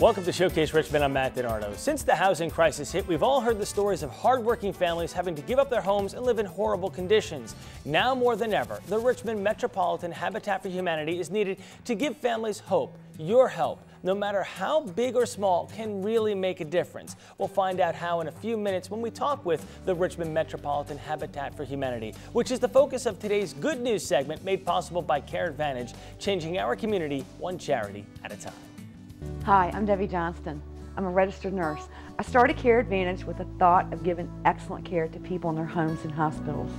Welcome to Showcase Richmond. I'm Matt DiNardo. Since the housing crisis hit, we've all heard the stories of hardworking families having to give up their homes and live in horrible conditions. Now more than ever, the Richmond Metropolitan Habitat for Humanity is needed to give families hope. Your help, no matter how big or small, can really make a difference. We'll find out how in a few minutes when we talk with the Richmond Metropolitan Habitat for Humanity, which is the focus of today's Good News segment made possible by Care Advantage, changing our community one charity at a time. Hi, I'm Debbie Johnston. I'm a registered nurse. I started Care Advantage with the thought of giving excellent care to people in their homes and hospitals.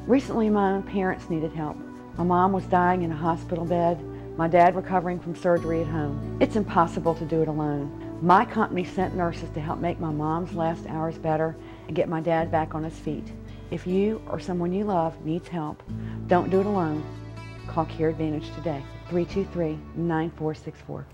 Recently, my own parents needed help. My mom was dying in a hospital bed, my dad recovering from surgery at home. It's impossible to do it alone. My company sent nurses to help make my mom's last hours better and get my dad back on his feet. If you or someone you love needs help, don't do it alone. Call Care Advantage today, 323-9464.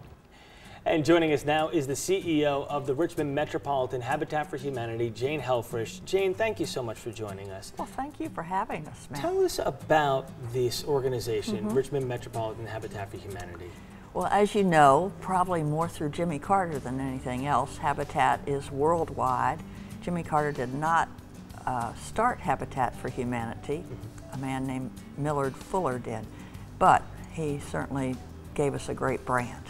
And joining us now is the CEO of the Richmond Metropolitan Habitat for Humanity, Jane Helfrich. Jane, thank you so much for joining us. Well, thank you for having us, Matt. Tell us about this organization, Richmond Metropolitan Habitat for Humanity. Well, as you know, probably more through Jimmy Carter than anything else, Habitat is worldwide. Jimmy Carter did not start Habitat for Humanity. A man named Millard Fuller did, but he certainly gave us a great brand.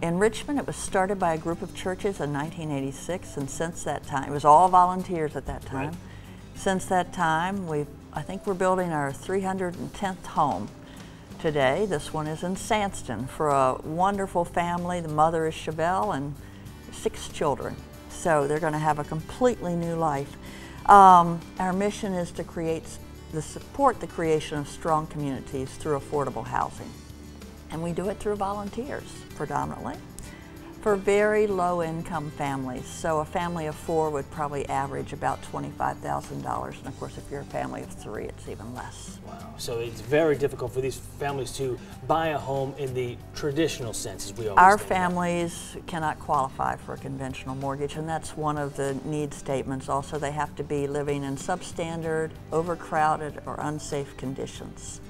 In Richmond, it was started by a group of churches in 1986, and since that time, it was all volunteers at that time. Right. Since that time, I think we're building our 310th home today. This one is in Sandston for a wonderful family. The mother is Chevelle and 6 children, so they're going to have a completely new life. Our mission is to support the creation of strong communities through affordable housing. And we do it through volunteers, predominantly, for very low-income families. So a family of 4 would probably average about $25,000. And of course, if you're a family of 3, it's even less. Wow. So it's very difficult for these families to buy a home in the traditional sense, as we always Our think families cannot qualify for a conventional mortgage, and that's one of the need statements. Also, they have to be living in substandard, overcrowded, or unsafe conditions.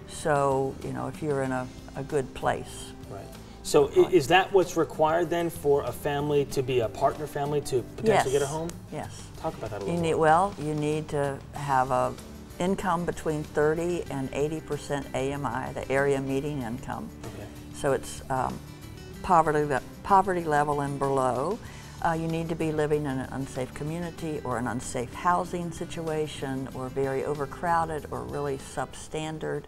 So, you know, if you're in a good place. Right. So is that what's required then for a family to be a partner family to potentially get a home? Yes. Talk about that a little bit. Well, you need to have a income between 30 and 80% AMI, the area median income. Okay. So it's poverty level and below. You need to be living in an unsafe community or an unsafe housing situation or very overcrowded or really substandard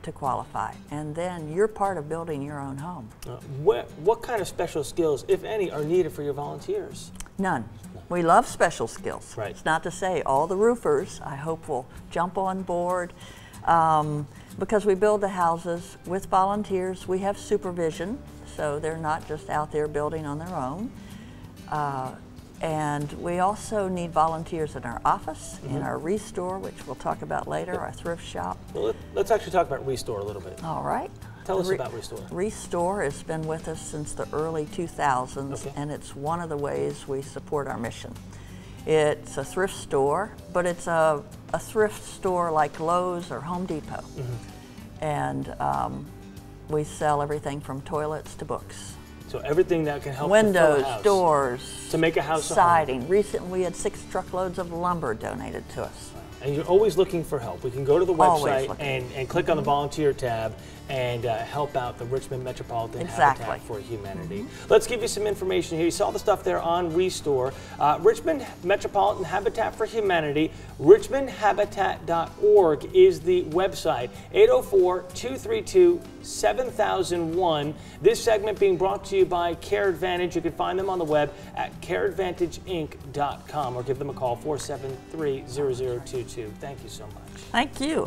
to qualify. And then you're part of building your own home. What kind of special skills, if any, are needed for your volunteers? None. We love special skills. Right. It's not to say all the roofers, I hope, will jump on board because we build the houses with volunteers. We have supervision, so they're not just out there building on their own. And we also need volunteers in our office, in our Restore, which we'll talk about later, our thrift shop. Well, let's actually talk about Restore a little bit. All right. Tell us about Restore. Restore has been with us since the early 2000s, and it's one of the ways we support our mission. It's a thrift store, but it's a thrift store like Lowe's or Home Depot. And we sell everything from toilets to books. So everything that can help windows, to fill a house, doors, to make a house siding. A home. Recently, we had 6 truckloads of lumber donated to us. And you're always looking for help. We can go to the website and click on the volunteer tab and help out the Richmond Metropolitan Habitat for Humanity. Let's give you some information here. You saw the stuff there on Restore. Richmond Metropolitan Habitat for Humanity, richmondhabitat.org is the website. 804-232-7001. This segment being brought to you by Care Advantage. You can find them on the web at careadvantageinc.com or give them a call, 473-0022. Thank you so much. Thank you.